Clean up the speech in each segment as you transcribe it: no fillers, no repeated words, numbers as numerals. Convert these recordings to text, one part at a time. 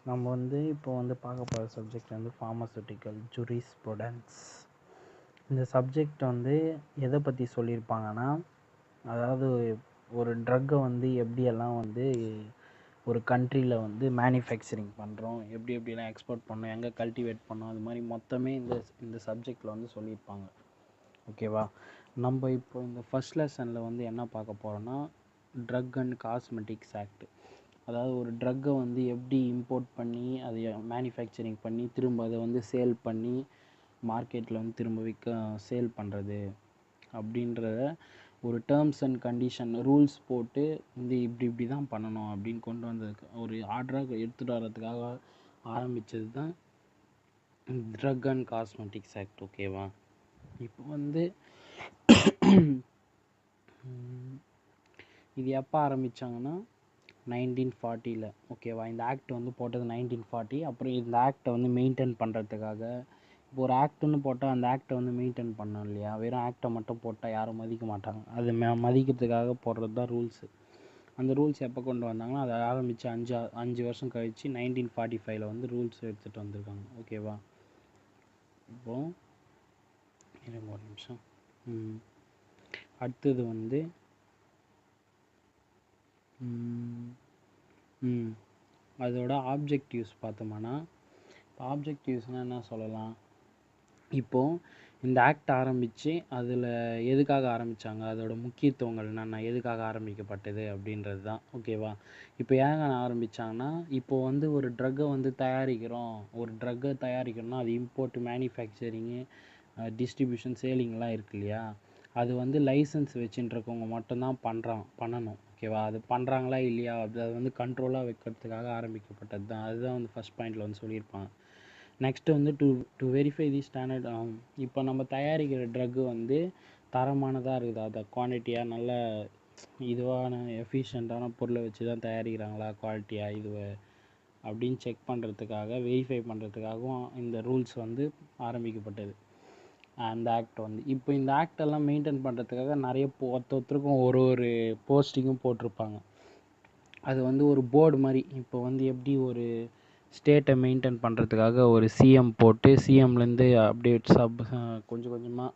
நம்ம வந்து இப்போ வந்து பார்க்க போகிற சப்ஜெக்ட் வந்து ஃபார்மசூட்டிக்கல் ஜூரிஸ்ப்ருடென்ஸ். இந்த சப்ஜெக்ட் வந்து எதை பற்றி சொல்லியிருப்பாங்கன்னா, அதாவது ஒரு ட்ரக்கை வந்து எப்படியெல்லாம் வந்து ஒரு கண்ட்ரியில் வந்து மேனுஃபேக்சரிங் பண்ணுறோம், எப்படிலாம் எக்ஸ்போர்ட் பண்ணோம், எங்கே கல்டிவேட் பண்ணோம், அது மாதிரி மொத்தமே இந்த சப்ஜெக்டில் வந்து சொல்லியிருப்பாங்க. ஓகேவா? நம்ம இப்போ இந்த ஃபர்ஸ்ட் லெசனில் வந்து என்ன பார்க்க போகிறோன்னா, ட்ரக் அண்ட் காஸ்மெட்டிக்ஸ் ஆக்ட். அதாவது ஒரு ட்ரக்கை வந்து எப்படி இம்போர்ட் பண்ணி அதை மேனுஃபேக்சரிங் பண்ணி திரும்ப அதை வந்து சேல் பண்ணி மார்க்கெட்டில் வந்து திரும்ப சேல் பண்ணுறது அப்படின்றத ஒரு டேர்ம்ஸ் அண்ட் கண்டிஷன் ரூல்ஸ் போட்டு இந்த இப்படி தான் பண்ணணும் அப்படின்னு கொண்டு வந்ததுக்கு ஒரு ஆர்டராக எடுத்துகிட்டு வர்றதுக்காக ஆரம்பித்தது தான் ட்ரக் அண்ட் காஸ்மெட்டிக்ஸ் ஆக்ட். ஓகேவா? இப்போ வந்து இது எப்போ ஆரம்பித்தாங்கன்னா 1940. ஓகேவா? இந்த ஆக்ட் வந்து போட்டது 1940. அப்புறம் இந்த ஆக்டை வந்து மெயின்டைன் பண்ணுறதுக்காக, இப்போ ஒரு ஆக்ட்னு போட்டால் அந்த ஆக்டை வந்து மெயின்டைன் பண்ணணும் இல்லையா? வெறும் ஆக்டை மட்டும் போட்டால் யாரும் மதிக்க மாட்டாங்க. அது மதிக்கிறதுக்காக போடுறது தான் ரூல்ஸு. அந்த ரூல்ஸ் எப்போ கொண்டு வந்தாங்கன்னா, அதை ஆரம்பித்து 5 வருஷம் கழித்து 1945 வந்து ரூல்ஸ் எடுத்துகிட்டு வந்திருக்காங்க. ஓகேவா? இப்போது இருங்க ஒரு நிமிஷம். அடுத்தது வந்து அதோட ஆப்ஜெக்டிவ்ஸ் பார்த்தோம்னா, இப்போ ஆப்ஜெக்டிவ்ஸ்னால் என்ன சொல்லலாம்? இப்போது இந்த ஆக்ட் ஆரம்பித்து அதில் எதுக்காக ஆரம்பித்தாங்க, அதோட முக்கியத்துவங்கள் என்னென்ன, எதுக்காக ஆரம்பிக்கப்பட்டது அப்படின்றது தான். ஓகேவா? இப்போ ஏங்க ஆரம்பித்தாங்கன்னா, இப்போது வந்து ஒரு ட்ரக்கை வந்து தயாரிக்கிறோம்னா அது இம்போர்ட், மேனுஃபேக்சரிங்கு, டிஸ்ட்ரிபியூஷன், சேலிங்லாம் இருக்கு இல்லையா? அது வந்து லைசன்ஸ் வச்சுட்டுருக்கவங்க மட்டும்தான் பண்ணணும். ஓகேவா? அது பண்ணுறாங்களா இல்லையா அது வந்து கண்ட்ரோலாக வைக்கிறதுக்காக ஆரம்பிக்கப்பட்டது தான். அதுதான் வந்து ஃபஸ்ட் பாயிண்டில் வந்து சொல்லியிருப்பாங்க. நெக்ஸ்ட்டு வந்து டு வெரிஃபை தி ஸ்டாண்டர்ட். இப்போ நம்ம தயாரிக்கிற ட்ரக்கு வந்து தரமானதாக இருக்குதா, அதை குவான்டிட்டியாக நல்ல இதுவான எஃபிஷியண்ட்டான பொருளை வச்சு தான் தயாரிக்கிறாங்களா, குவாலிட்டியாக இதுவை அப்படின்னு செக் பண்ணுறதுக்காக, வெரிஃபை பண்ணுறதுக்காகவும் இந்த ரூல்ஸ் வந்து ஆரம்பிக்கப்பட்டது. அந்த ஆக்ட் வந்து இப்போ இந்த ஆக்டெல்லாம் மெயின்டைன் பண்ணுறதுக்காக நிறைய ஒருத்தருக்கும் ஒரு போஸ்டிங்கும் போட்டிருப்பாங்க. அது வந்து ஒரு போர்டு மாதிரி. இப்போ வந்து எப்படி ஒரு ஸ்டேட்டை மெயின்டைன் பண்ணுறதுக்காக ஒரு சிஎம் போட்டு சிஎம்லேருந்து அப்படியே கொஞ்சம் கொஞ்சமாக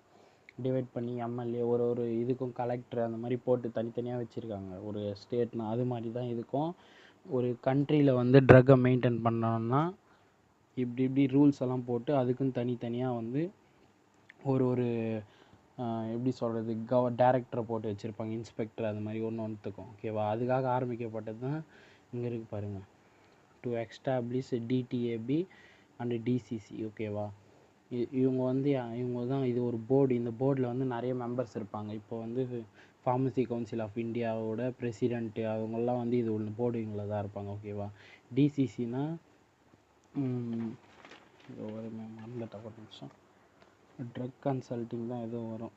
டிவைட் பண்ணி எம்எல்ஏ ஒரு இதுக்கும் கலெக்டர் அந்த மாதிரி போட்டு தனித்தனியாக வச்சுருக்காங்க ஒரு ஸ்டேட்னா. அது மாதிரி தான் இதுக்கும் ஒரு கண்ட்ரியில் வந்து ட்ரக்கை மெயின்டைன் பண்ணோன்னா இப்படி ரூல்ஸ் எல்லாம் போட்டு அதுக்குன்னு தனித்தனியாக வந்து ஒரு எப்படி சொல்கிறது, டைரக்டரை போட்டு வச்சுருப்பாங்க, இன்ஸ்பெக்டர், அது மாதிரி ஒன்றுத்துக்கும். ஓகேவா? அதுக்காக ஆரம்பிக்கப்பட்டது தான் இங்கே இருக்குது பாருங்கள், டு எஸ்டாப்ளிஷ் டிடிஏபி அண்டு டிசிசி. ஓகேவா? இவங்க தான் இது ஒரு போர்டு. இந்த போர்டில் வந்து நிறைய மெம்பர்ஸ் இருப்பாங்க. இப்போ வந்து ஃபார்மசி கவுன்சில் ஆஃப் இந்தியாவோட பிரசிடென்ட்டு அவங்கெல்லாம் வந்து இது ஒன்று போர்டுங்கள தான் இருப்பாங்க. ஓகேவா? டிசிசினா மறந்துட்டேன் ஒரு நிமிஷம், ட்ரக் கன்சல்ட்டிங் தான் எதுவும் வரும்.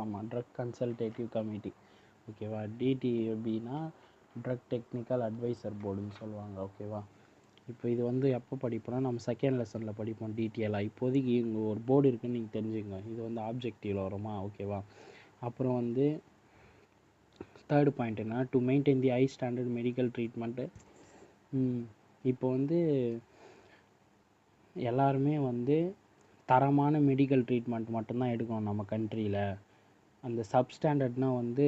ஆமாம், ட்ரக் கன்சல்டேட்டிவ் கமிட்டி. ஓகேவா? டிடிஏபினா ட்ரக் டெக்னிக்கல் அட்வைசர் போர்டுன்னு சொல்லுவாங்க. ஓகேவா? இப்போ இது வந்து எப்போ படிப்போம்னா நம்ம செகண்ட் லெசனில் படிப்போம் டீட்டெயிலாக. இப்போதைக்கு இங்கே ஒரு போர்டு இருக்குதுன்னு நீங்கள் தெரிஞ்சுக்கங்க. இது வந்து ஆப்ஜெக்டிவில் வருமா? ஓகேவா? அப்புறம் வந்து தேர்ட் பாயிண்ட் என்ன, to maintain the high standard medical treatment. இப்போ வந்து எல்லாருமே வந்து தரமான மெடிக்கல் ட்ரீட்மெண்ட் மட்டும்தான் எடுக்கணும் நம்ம கண்ட்ரியில். அந்த சப்ஸ்டாண்டர்ட்னால் வந்து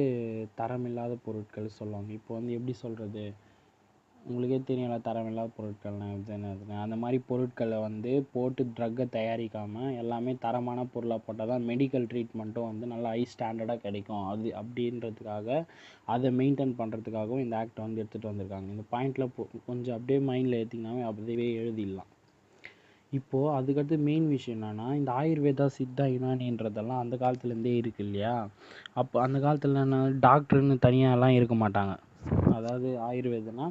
தரமில்லாத பொருட்கள் சொல்லுவாங்க. இப்போ வந்து எப்படி சொல்கிறது, உங்களுக்கே தெரியல தரமில்லாத பொருட்கள்னால் என்னதுன்னு. அந்த மாதிரி பொருட்களை வந்து போட்டு ட்ரக்கை தயாரிக்காமல் எல்லாமே தரமான பொருளாக போட்டால் தான் மெடிக்கல் ட்ரீட்மெண்ட்டும் வந்து நல்லா ஹை ஸ்டாண்டர்டாக கிடைக்கும். அது அப்படின்றதுக்காக அதை மெயின்டைன் பண்ணுறதுக்காகவும் இந்த ஆக்டை வந்து எடுத்துகிட்டு வந்திருக்காங்க. இந்த பாயிண்டில் கொஞ்சம் அப்படியே மைண்டில் ஏற்றிங்கனாவே அப்படியே எழுதிடலாம். இப்போது அதுக்கடுத்து மெயின் விஷயம் என்னென்னா, இந்த ஆயுர்வேதா, சித்தா, யுனானின்றதெல்லாம் அந்த காலத்துலேருந்தே இருக்குது இல்லையா? அப்போ அந்த காலத்தில் என்ன, டாக்டர்னு தனியாகலாம் இருக்க மாட்டாங்க. அதாவது ஆயுர்வேதனா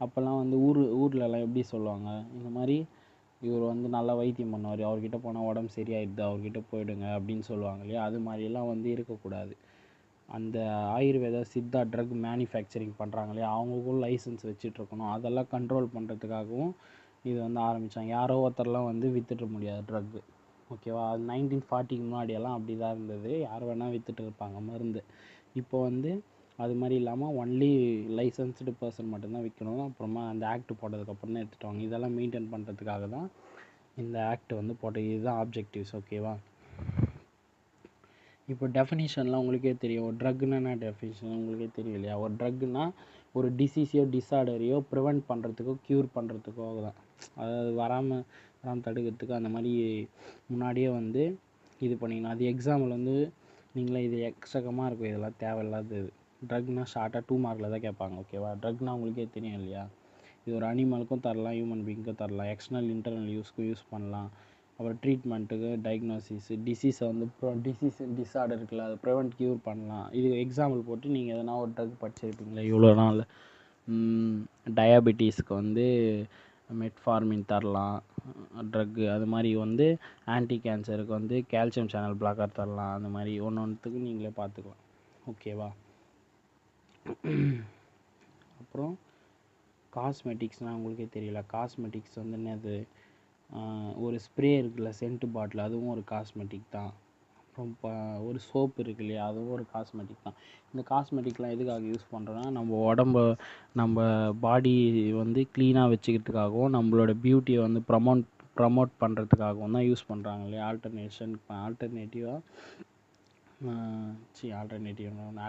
அப்போல்லாம் வந்து ஊர்லலாம் எப்படி சொல்லுவாங்க, இந்த மாதிரி இவர் வந்து நல்லா வைத்தியம் பண்ணுவார், அவர்கிட்ட போனால் உடம்பு சரியாயிடுது, அவர்கிட்ட போயிடுங்க அப்படின்னு சொல்லுவாங்க இல்லையா? அது மாதிரிலாம் வந்து இருக்கக்கூடாது. அந்த ஆயுர்வேதா, சித்தா ட்ரக் மேனுஃபேக்சரிங் பண்ணுறாங்க இல்லையா, அவங்களுக்கும் லைசன்ஸ் வச்சிட்ருக்கணும். அதெல்லாம் கண்ட்ரோல் பண்ணுறதுக்காகவும் இது வந்து ஆரம்பித்தாங்க. யாரோ ஒருத்தர்லாம் வந்து விற்றுட்டு முடியாது ட்ரக்கு. ஓகேவா? அது 1940 முன்னாடியெல்லாம் அப்படி தான் இருந்தது. யார் வேணால் விற்றுட்டு இருப்பாங்க மருந்து. இப்போ வந்து அது மாதிரி இல்லாமல் ஒன்லி லைசன்ஸ்டு பர்சன் மட்டும்தான் விற்கணும். அப்புறமா அந்த ஆக்ட் போட்டதுக்கப்புறம் தான் எடுத்துகிட்டு வாங்க. இதெல்லாம் மெயின்டைன் பண்ணுறதுக்காக தான் இந்த ஆக்ட் வந்து போட்டது. இதுதான் ஆப்ஜெக்டிவ்ஸ். ஓகேவா? இப்போ டெஃபினிஷன்லாம் உங்களுக்கே தெரியும். ஒரு ட்ரக்னா என்ன டெஃபினிஷன் உங்களுக்கே தெரியும் இல்லையா? ஒரு ட்ரக்னா ஒரு டிசீஸையோ டிஸார்டரையோ ப்ரிவெண்ட் பண்ணுறதுக்கோ க்யூர் பண்ணுறதுக்கோ தான். அதாவது வராமல் தடுக்கிறதுக்கு அந்த மாதிரி முன்னாடியே வந்து இது பண்ணிக்கணும். அது எக்ஸாம்பிள் வந்து நீங்களே இது எக்கச்சக்கமாக இருக்கும். இதெல்லாம் தேவையில்லாதது. ட்ரக்னா ஷார்ட்டாக 2 மார்க்கில் தான் கேட்பாங்க. ஓகேவா? ட்ரக்னா உங்களுக்கே தெரியும் இல்லையா? இது ஒரு அனிமலுக்கும் தரலாம், ஹியூமன் பீயிங்க்கும் தரலாம், எக்ஸ்டர்னல் இன்டர்னல் யூஸ்க்கும் யூஸ் பண்ணலாம். அப்புறம் ட்ரீட்மெண்ட்டுக்கு, டயக்னோசிஸ், டிசீஸை வந்து டிசீஸ் டிஸார்டர் இருக்குல்ல, அதை ப்ரிவெண்ட் க்யூர் பண்ணலாம். இது எக்ஸாம்பிள் போட்டு நீங்கள் எதனா ஒரு ட்ரக் படிச்சிருப்பீங்களே இவ்வளோ நாள். டயாபெட்டிஸ்க்கு வந்து மெட்ஃபார்மின் தரலாம் ட்ரக்கு. அது மாதிரி வந்து ஆன்டி கேன்சருக்கு வந்து கால்சியம் சேனல் பிளாக்கர் தரலாம். அந்த மாதிரி ஒன்றுத்துக்கு நீங்களே பார்த்துக்கலாம். ஓகேவா? அப்புறம் காஸ்மெட்டிக்ஸ்னால் உங்களுக்கே தெரியல. காஸ்மெட்டிக்ஸ் வந்து என்னது? ஒரு ஸ்ப்ரே இருக்குல்ல, சென்ட் பாட்டில், அதுவும் ஒரு காஸ்மெட்டிக் தான். அப்புறம் ஒரு சோப்பு இருக்கு இல்லையா, அதுவும் ஒரு காஸ்மெட்டிக் தான். இந்த காஸ்மெட்டிக்லாம் எதுக்காக யூஸ் பண்ணுறோன்னா, நம்ம உடம்ப நம்ம பாடி வந்து க்ளீனாக வச்சுக்கிறதுக்காகவும் நம்மளோட பியூட்டியை வந்து ப்ரமோட் பண்ணுறதுக்காகவும் தான் யூஸ் பண்ணுறாங்க இல்லையா?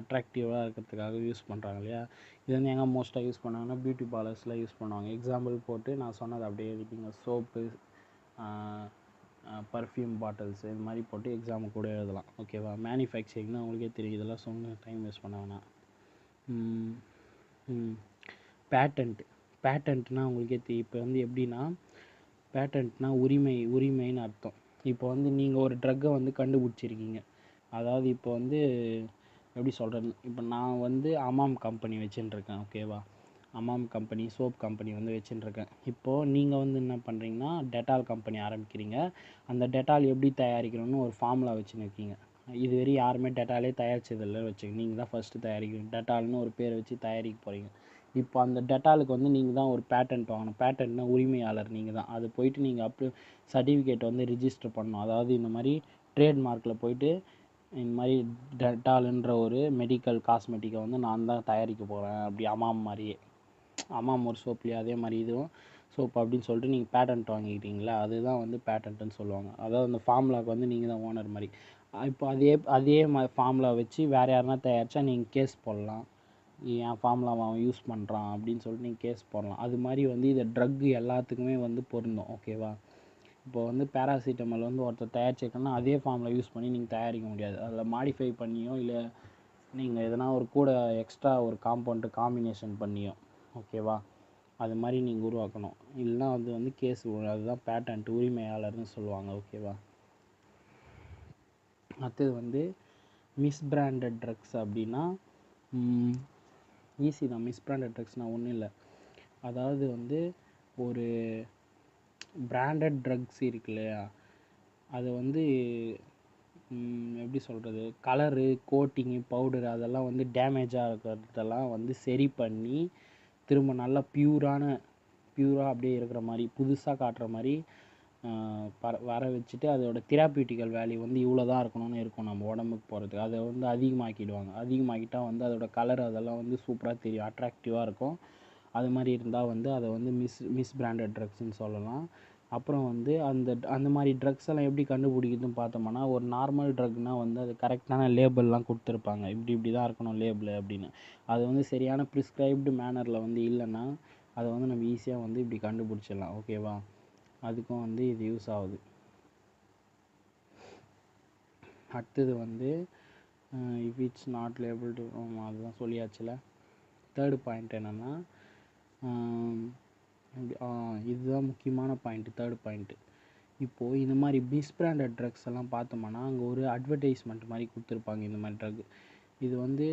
அட்ராக்டிவாக இருக்கிறதுக்காக யூஸ் பண்ணுறாங்க இல்லையா? இது வந்து எங்கே மோஸ்ட்டாக யூஸ் பண்ணாங்கன்னா பியூட்டி பார்லர்ஸில் யூஸ் பண்ணுவாங்க. எக்ஸாம்பிள் போட்டு நான் சொன்னது அப்படியே எழுதிக்கிங்க. சோப்பு, பர்ஃப்யூம் பாட்டில்ஸ், இது மாதிரி போட்டு எக்ஸாமு கூட எழுதலாம். ஓகேவா? மேனுஃபேக்சரிங்னா உங்களுக்கே தெரியும். இதெல்லாம் சொன்ன டைம் வேஸ்ட் பண்ண வேணாம். பேட்டன்ட்னால் உங்களுக்கே தெரியும். இப்போ வந்து எப்படின்னா, பேட்டன்ட்னா உரிமைன்னு அர்த்தம். இப்போ வந்து நீங்கள் ஒரு ட்ரக்கை வந்து கண்டுபிடிச்சிருக்கீங்க. அதாவது இப்போ வந்து எப்படி சொல்கிறது, இப்போ நான் வந்து அமாம் கம்பெனி வச்சுட்டுருக்கேன். ஓகேவா? அமாம் கம்பெனி, சோப் கம்பெனி வந்து வச்சுட்டுருக்கேன். இப்போது நீங்கள் வந்து என்ன பண்ணுறீங்கன்னா, டெட்டால் கம்பெனி ஆரம்பிக்கிறீங்க. அந்த டெட்டால் எப்படி தயாரிக்கணும்னு ஒரு ஃபார்முலா வச்சுன்னு இருக்கீங்க. இதுவரை யாருமே டெட்டாலே தயாரிச்சதில்லை வச்சுக்க. நீங்கள் தான் ஃபஸ்ட்டு தயாரிக்கிறீங்க. டெட்டால்னு ஒரு பேரை வச்சு தயாரிக்க போகிறீங்க. இப்போ அந்த டெட்டாலுக்கு வந்து நீங்கள் தான் ஒரு பேட்டன்ட் வாங்கணும். பேட்டன்ட்னா உரிமையாளர் நீங்கள் தான். அது போயிட்டு நீங்கள் சர்டிஃபிகேட் வந்து ரிஜிஸ்டர் பண்ணணும். அதாவது இந்த மாதிரி ட்ரேட்மார்க்கில் போயிட்டு இந்த மாதிரி டெட்டால்ன்ற ஒரு மெடிக்கல் காஸ்மெட்டிக்கை வந்து நான் தான் தயாரிக்க போகிறேன், அப்படி அமாம் மாதிரியே. அமாம் ஒரு சோப்லையே அதே மாதிரி இதுவும் சோப் அப்படின்னு சொல்லிட்டு நீங்கள் பேட்டன்ட் வாங்கிக்கிட்டீங்களா, அதுதான் வந்து பேட்டன்ட்டுன்னு சொல்லுவாங்க. அதாவது அந்த ஃபார்முலாவுக்கு வந்து நீங்கள் தான் ஓனர் மாதிரி. இப்போ அதே ஃபார்முலா வச்சு வேறு யாருனா தயாரித்தா நீங்கள் கேஸ் போடலாம். என் ஃபார்முலாவை அவன் யூஸ் பண்ணுறான் அப்படின்னு சொல்லிட்டு நீங்கள் கேஸ் போடலாம். அது மாதிரி வந்து இதை ட்ரக்கு எல்லாத்துக்குமே வந்து பொருந்தும். ஓகேவா? இப்போ வந்து பேராசிட்டமால் வந்து ஒருத்தர் தயாரிச்சிருக்கோன்னா அதே ஃபார்முலா யூஸ் பண்ணி நீங்கள் தயாரிக்க முடியாது. அதில் மாடிஃபை பண்ணியோ இல்லை நீங்கள் எதனா ஒரு கூட எக்ஸ்ட்ரா ஒரு காம்பவுண்டு காம்பினேஷன் பண்ணியோ, ஓகேவா, அது மாதிரி நீங்கள் உருவாக்கணும். இல்லைனா அது வந்து கேஸ் வரும். அதுதான் பேட்டன்ட், உரிமையாளர்னு சொல்லுவாங்க. ஓகேவா? அடுத்தது வந்து மிஸ்பிராண்டட் ட்ரக்ஸ் அப்படின்னா ஈஸி தான். மிஸ்பிராண்டட் ட்ரக்ஸ்னால் ஒன்றும் இல்லை. அதாவது வந்து ஒரு பிராண்டட் ட்ரக்ஸ் இருக்கு இல்லையா, அது வந்து எப்படி சொல்கிறது, கலரு, கோட்டிங்கு, பவுடரு அதெல்லாம் வந்து டேமேஜாக இருக்கிறதெல்லாம் வந்து சரி பண்ணி திரும்ப நல்லா பியூராக அப்படியே இருக்கிற மாதிரி புதுசாக காட்டுற மாதிரி வர வச்சுட்டு அதோட தெராபியூட்டிக்கல் வேல்யூ வந்து இவ்வளோ தான் இருக்கணும்னு இருக்கும் நம்ம உடம்புக்கு போகிறதுக்கு. அதை வந்து அதிகமாக்கிட்டால் வந்து அதோட கலர் அதெல்லாம் வந்து சூப்பராக தெரியும், அட்ராக்டிவாக இருக்கும். அது மாதிரி இருந்தால் வந்து அதை வந்து மிஸ்பிராண்டட் ட்ரக்ஸ்ன்னு சொல்லலாம். அப்புறம் வந்து அந்த மாதிரி ட்ரக்ஸ் எல்லாம் எப்படி கண்டுபிடிக்குதுன்னு பார்த்தோம்னா, ஒரு நார்மல் ட்ரக்னால் வந்து அது கரெக்டான லேபிள்லாம் கொடுத்துருப்பாங்க. இப்படி தான் இருக்கணும் லேபிள் அப்படின்னு. அது வந்து சரியான ப்ரிஸ்கிரைப்டு மேனரில் வந்து இல்லைன்னா அதை வந்து நம்ம ஈஸியாக வந்து இப்படி கண்டுபிடிச்சிடலாம். ஓகேவா? அதுக்கும் வந்து இது யூஸ் ஆகுது. அடுத்தது வந்து இஃப் இட்ஸ் நாட் லேபிள்டு, அதுதான் சொல்லியாச்சுல. தேர்டு பாயிண்ட் என்னென்னா, இதுதான் முக்கியமான பாயிண்ட்டு. தேர்டு பாயிண்ட்டு, இப்போது இந்த மாதிரி மிஸ்பிராண்டட் ட்ரக்ஸ் எல்லாம் பார்த்தோம்னா அங்கே ஒரு அட்வர்டைஸ்மெண்ட் மாதிரி கொடுத்துருப்பாங்க. இந்த மாதிரி ட்ரக் இது வந்து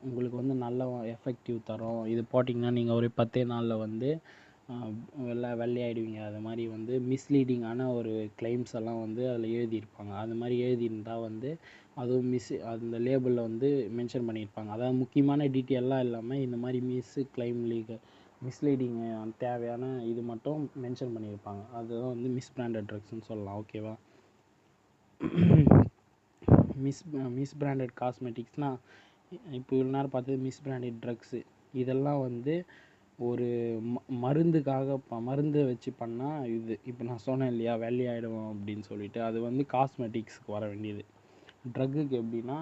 உங்களுக்கு வந்து நல்ல எஃபெக்டிவ் தரும், இது போட்டிங்கன்னா நீங்கள் ஒரு 10 நாளில் வந்து வெள்ளையாயிடுவீங்க. அது மாதிரி வந்து மிஸ்லீடிங்கான ஒரு கிளைம்ஸ் எல்லாம் வந்து அதில் எழுதியிருப்பாங்க. அது மாதிரி எழுதியிருந்தால் வந்து அதுவும் அந்த லேபிளில் வந்து மென்ஷன் பண்ணியிருப்பாங்க. அதாவது முக்கியமான டீட்டெயிலெலாம் இல்லாமல் இந்த மாதிரி மிஸ்லீடிங் தேவையான இது மட்டும் மென்ஷன் பண்ணியிருப்பாங்க. அதுதான் வந்து மிஸ்பிராண்டட் ட்ரக்ஸ்னு சொல்லலாம். ஓகேவா? மிஸ்பிராண்டட் காஸ்மெட்டிக்ஸ்னால் இப்போ இவ்வளோ நேரம் பார்த்தது மிஸ்பிராண்டட் ட்ரக்ஸு. இதெல்லாம் வந்து ஒரு மருந்துக்காக மருந்து வச்சு பண்ணால் இது இப்போ நான் சொன்னேன் இல்லையா வெள்ளையாயிடும் அப்படின்னு சொல்லிட்டு, அது வந்து காஸ்மெட்டிக்ஸ்க்கு வர வேண்டியது. ட்ரக்குக்கு எப்படின்னா,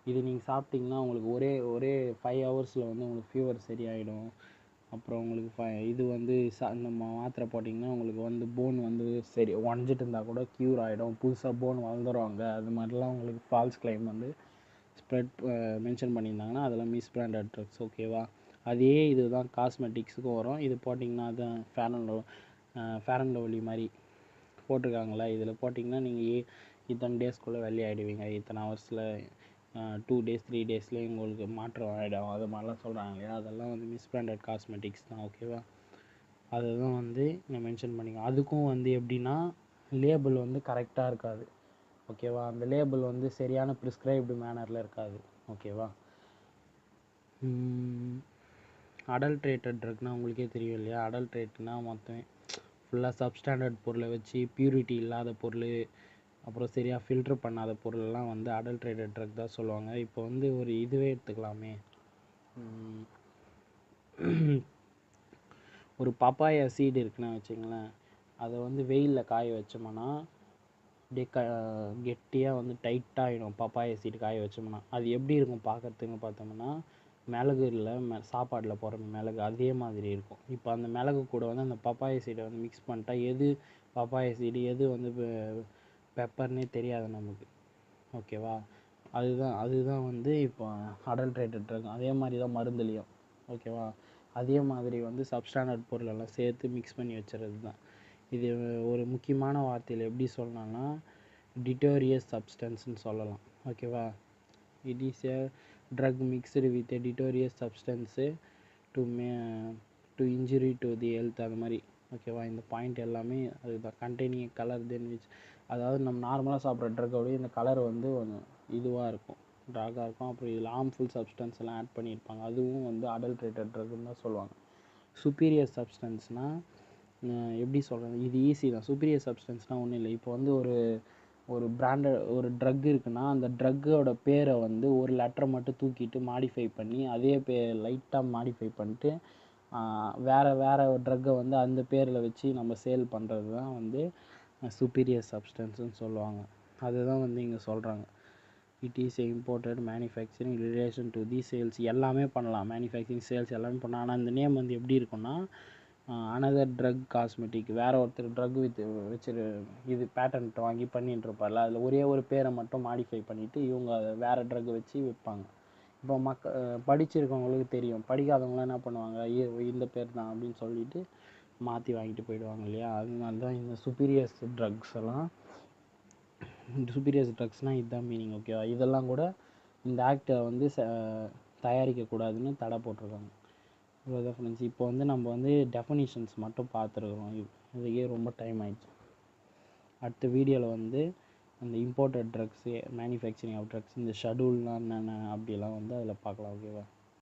இது நீங்கள் சாப்பிட்டிங்கன்னா உங்களுக்கு ஒரே ஒரே 5 ஹவர்ஸில் வந்து உங்களுக்கு ஃபீவர் சரியாயிடும். அப்புறம் உங்களுக்கு இது வந்து இந்த மாத்திரை போட்டிங்கன்னா உங்களுக்கு வந்து போன் வந்து சரி உடஞ்சிட்டு இருந்தால் கூட க்யூர் ஆகிடும், புதுசாக போன் வளர்ந்துருவாங்க. அது மாதிரிலாம் உங்களுக்கு ஃபால்ஸ் கிளைம் வந்து ஸ்ப்ரெட் மென்ஷன் பண்ணியிருந்தாங்கன்னா அதெல்லாம் மிஸ்பிராண்டட் ட்ரக்ஸ். ஓகேவா? அதே இது தான் காஸ்மெட்டிக்ஸுக்கும் வரும். இது போட்டிங்கன்னா அதுதான் ஃபேர் அண்ட் லவ்லி மாதிரி போட்டிருக்காங்களா, இதில் போட்டிங்கன்னா நீங்கள் இத்தனை டேஸ்க்குள்ளே வெள்ளையாகிடுவீங்க, இத்தனை ஹவர்ஸில் 2 டேஸ் 3 டேஸ்லேயே உங்களுக்கு மாற்றம் ஆகிடும், அது மாதிரிலாம் சொல்கிறாங்க இல்லையா, அதெல்லாம் வந்து மிஸ்பிராண்டட் காஸ்மெட்டிக்ஸ் தான். ஓகேவா? அதை தான் வந்து நான் மென்ஷன் பண்ணிக்கோ. அதுக்கும் வந்து எப்படின்னா லேபிள் வந்து கரெக்டாக இருக்காது. ஓகேவா? அந்த லேபிள் வந்து சரியான ப்ரிஸ்கிரைப்டு மேனரில் இருக்காது. ஓகேவா? அடல்ட்ரேட்டட் ட்ரக்னால் உங்களுக்கே தெரியும் இல்லையா? அடல்ட்ரேட்னால் மொத்தம் ஃபுல்லாக சப்ஸ்டாண்டர்ட் பொருளை வச்சு பியூரிட்டி இல்லாத பொருள், அப்புறம் சரியாக ஃபில்ட்ரு பண்ணாத பொருளெல்லாம் வந்து அடல்ட்ரேட்டட் ட்ரக் தான் சொல்லுவாங்க. இப்போ வந்து ஒரு இதுவே எடுத்துக்கலாமே, ஒரு பப்பாயா சீடு இருக்குன்னு வச்சுங்களேன், அதை வந்து வெயிலில் காய வச்சோம்னா அப்படியே கெட்டியாக வந்து டைட்டாக ஆகிடும். பப்பாயா சீடு காய வச்சோம்னா அது எப்படி இருக்கும் பார்க்குறதுக்கு பார்த்தோம்னா, மிளகு இல்லை சாப்பாட்டில் போடுற மிளகு அதே மாதிரி இருக்கும். இப்போ அந்த மிளகு கூட வந்து அந்த பப்பாயா சீடை வந்து மிக்ஸ் பண்ணிட்டா எது பப்பாயா சீடு எது வந்து பெப்பர்னே தெரியாது நமக்கு. ஓகேவா? அதுதான் வந்து இப்போ அடல்ட்ரேட்டட் ட்ரக். அதே மாதிரி தான் மருந்துலேயும். ஓகேவா? அதே மாதிரி வந்து சப்ஸ்டாண்டர்ட் பொருளெல்லாம் சேர்த்து மிக்ஸ் பண்ணி வச்சுறது தான். இது ஒரு முக்கியமான வார்த்தையில் எப்படி சொல்லலாம்னா டிட்டோரியஸ் சப்ஸ்டன்ஸ்னு சொல்லலாம். ஓகேவா? It is a drug mixed with a deleterious substance to injury to the health, அது மாதிரி. ஓகேவா? இந்த பாயிண்ட் எல்லாமே அதுதான். கண்டெய்னிங் கலர் தென் விச், அதாவது நம்ம நார்மலாக சாப்பிட்ற ட்ரக்கோடய இந்த கலர் வந்து கொஞ்சம் இதுவாக இருக்கும், டார்க்காக இருக்கும். அப்புறம் இதில் ஹார்ம்ஃபுல் சப்ஸ்டன்ஸ் எல்லாம் ஆட் பண்ணியிருப்பாங்க. அதுவும் வந்து அடல்ட்ரேட்டட் ட்ரக்குன்னு தான் சொல்லுவாங்க. சுப்பீரியர் சப்ஸ்டன்ஸ்னால் எப்படி சொல்கிறது, இது ஈஸி தான். சுப்பீரியர் சப்ஸ்டன்ஸ்னால் ஒன்றும் இல்லை. இப்போ வந்து ஒரு பிராண்டட் ஒரு ட்ரக் இருக்குன்னா அந்த ட்ரக்கோட பேரை வந்து ஒரு லெட்டரை மட்டும் தூக்கிட்டு மாடிஃபை பண்ணி அதே லைட்டாக மாடிஃபை பண்ணிட்டு வேறு ஒரு ட்ரக்கை வந்து அந்த பேரில் வச்சு நம்ம சேல் பண்ணுறது தான் வந்து சுப்பீரியர் சப்ஸ்டன்ஸ்னு சொல்லுவாங்க. அதுதான் வந்து இங்கே சொல்கிறாங்க. It is imported manufacturing relation to the sales. எல்லாமே பண்ணலாம், மேனுஃபேக்சரிங் சேல்ஸ் எல்லாமே பண்ணலாம். ஆனால் இந்த நேம் வந்து எப்படி இருக்குன்னா அனதர் ட்ரக் காஸ்மெட்டிக், வேறு ஒருத்தர் ட்ரக் வச்சு இது பேட்டன்ட் வாங்கி பண்ணிட்டு இருப்பார்ல, அதில் ஒரே ஒரு பேரை மட்டும் மாடிஃபை பண்ணிவிட்டு இவங்க அதை வேறு ட்ரக் வச்சு விற்பாங்க. இப்போ படிச்சிருக்கவங்களுக்கு தெரியும், படிக்காதவங்களாம் என்ன பண்ணுவாங்க, இந்த பேர் தான் அப்படின்னு சொல்லிட்டு மாற்றி வாங்கிட்டு போயிடுவாங்க இல்லையா? அதனால தான் இந்த சுப்பீரியர்ஸ் ட்ரக்ஸ் எல்லாம், சுப்பீரியர்ஸ் ட்ரக்ஸ்னால் இதுதான் மீனிங். ஓகேவா? இதெல்லாம் கூட இந்த ஆக்டை வந்து தயாரிக்கக்கூடாதுன்னு தடை போட்டிருக்காங்க. இவ்வளோதான் ஃப்ரெண்ட்ஸ். இப்போ வந்து நம்ம வந்து டெஃபனிஷன்ஸ் மட்டும் பார்த்துருக்குறோம். இதுக்கே ரொம்ப டைம் ஆகிடுச்சு. அடுத்த வீடியோவில் வந்து அந்த imported drugs, manufacturing of drugs, இந்த ஷெடியூல்லாம் என்னென்ன அப்படிலாம் வந்து அதில் பார்க்கலாம். ஓகேவா?